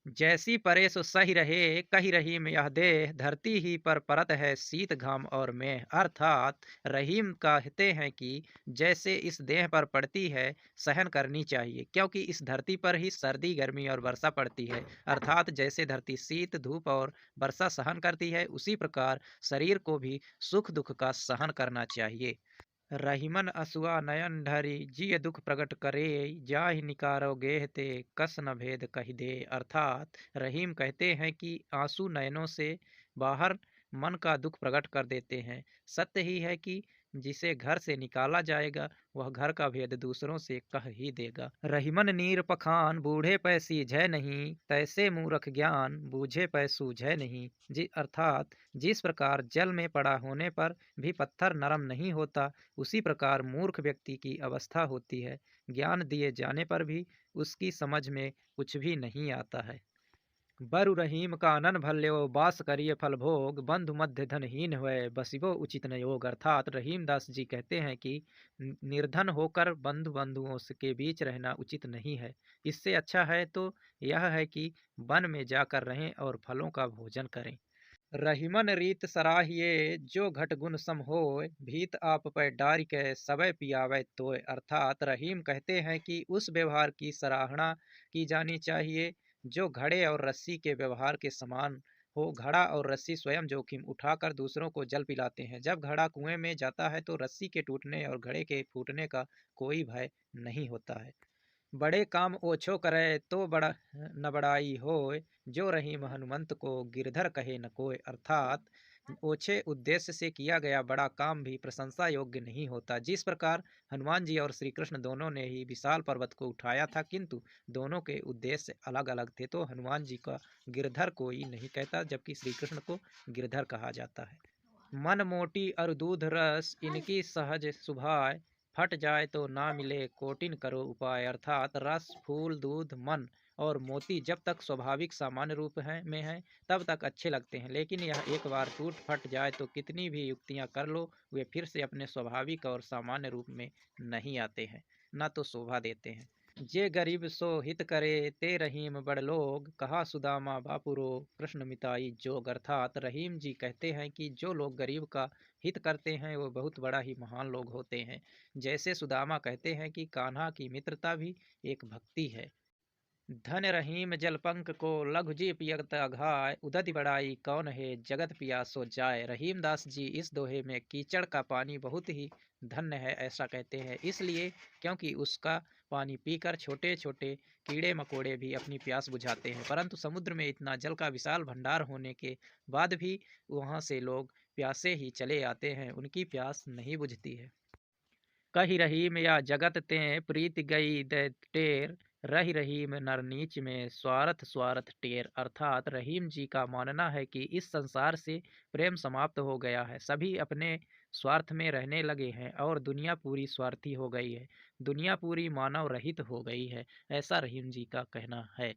जैसी परे सो सही रहे, कही रहीम यह देह, धरती ही पर परत है शीत घाम और मेह। अर्थात रहीम कहते हैं कि जैसे इस देह पर पड़ती है, सहन करनी चाहिए, क्योंकि इस धरती पर ही सर्दी, गर्मी और वर्षा पड़ती है। अर्थात जैसे धरती शीत, धूप और वर्षा सहन करती है, उसी प्रकार शरीर को भी सुख दुख का सहन करना चाहिए। रहीमन असुआ नयन ढरी जिय दुख प्रगट करे, जाहि निकारो गेह ते कस न भेद कहि दे। अर्थात रहीम कहते हैं कि आंसू नयनों से बाहर मन का दुख प्रकट कर देते हैं। सत्य ही है कि जिसे घर से निकाला जाएगा, वह घर का भेद दूसरों से कह ही देगा। रहीमन नीर पखान बूढ़े पै सीझै नहीं, तैसे मूरख ज्ञान बूझे पै सूझै नहीं। जी अर्थात जिस प्रकार जल में पड़ा होने पर भी पत्थर नरम नहीं होता, उसी प्रकार मूर्ख व्यक्ति की अवस्था होती है। ज्ञान दिए जाने पर भी उसकी समझ में कुछ भी नहीं आता है। बरु रहीम कानन भल्यो बास करिए फल भोग, बंधु मध्य धनहीन हुए बसिबो उचित न योग। अर्थात रहीम दास जी कहते हैं कि निर्धन होकर बंधु बंधुओं के बीच रहना उचित नहीं है। इससे अच्छा है तो यह है कि वन में जाकर रहें और फलों का भोजन करें। रहीमन रीत सराहिए जो घट गुण सम होय, भीत आप पे डारी के सबय पियावे तोय। अर्थात रहीम कहते हैं कि उस व्यवहार की सराहना की जानी चाहिए जो घड़े और रस्सी के व्यवहार के समान हो। घड़ा और रस्सी स्वयं जोखिम उठाकर दूसरों को जल पिलाते हैं। जब घड़ा कुएं में जाता है तो रस्सी के टूटने और घड़े के फूटने का कोई भय नहीं होता है। बड़े काम ओछो करे तो बड़ा न बड़ाई होय, जो रहीम हनुमंत को गिरधर कहे न कोय। अर्थात ओछे उद्देश्य से किया गया बड़ा काम भी प्रशंसा योग्य नहीं होता। जिस प्रकार हनुमान जी और श्री कृष्ण दोनों ने ही विशाल पर्वत को उठाया था, किंतु दोनों के उद्देश्य अलग अलग थे, तो हनुमान जी का गिरधर कोई नहीं कहता, जबकि श्री कृष्ण को गिरधर कहा जाता है। मन मोटी और दूध रस इनकी सहज सुभाय, फट जाए तो ना मिले कोटिन करो उपाय। अर्थात रस, फूल, दूध, मन और मोती जब तक स्वाभाविक सामान्य रूप में है तब तक अच्छे लगते हैं, लेकिन यह एक बार टूट फट जाए तो कितनी भी युक्तियां कर लो, वे फिर से अपने स्वाभाविक और सामान्य रूप में नहीं आते हैं, न तो शोभा देते हैं। जे गरीब सो हित करे ते रहीम बड़ लोग, कहा सुदामा बापुरो कृष्ण मिताई जोग। अर्थात रहीम जी कहते हैं कि जो लोग गरीब का हित करते हैं वो बहुत बड़ा ही महान लोग होते हैं। जैसे सुदामा कहते हैं कि कान्हा की मित्रता भी एक भक्ति है। धन रहीम जलपंक को लघु जी पियत अघाय, उदति बड़ाई कौन है जगत पियासो जाय। रहीम दास जी इस दोहे में कीचड़ का पानी बहुत ही धन्य है ऐसा कहते हैं, इसलिए क्योंकि उसका पानी पीकर छोटे छोटे कीड़े मकोड़े भी अपनी प्यास बुझाते हैं, परंतु समुद्र में इतना जल का विशाल भंडार होने के बाद भी वहाँ से लोग प्यासे ही चले आते हैं, उनकी प्यास नहीं बुझती है। कही रहीम या जगत ते प्रीत गई दे टेर, रही रहीम नर नीच में स्वार्थ स्वार्थ टेर। अर्थात रहीम जी का मानना है कि इस संसार से प्रेम समाप्त हो गया है, सभी अपने स्वार्थ में रहने लगे हैं और दुनिया पूरी स्वार्थी हो गई है, दुनिया पूरी मानव रहित हो गई है, ऐसा रहीम जी का कहना है।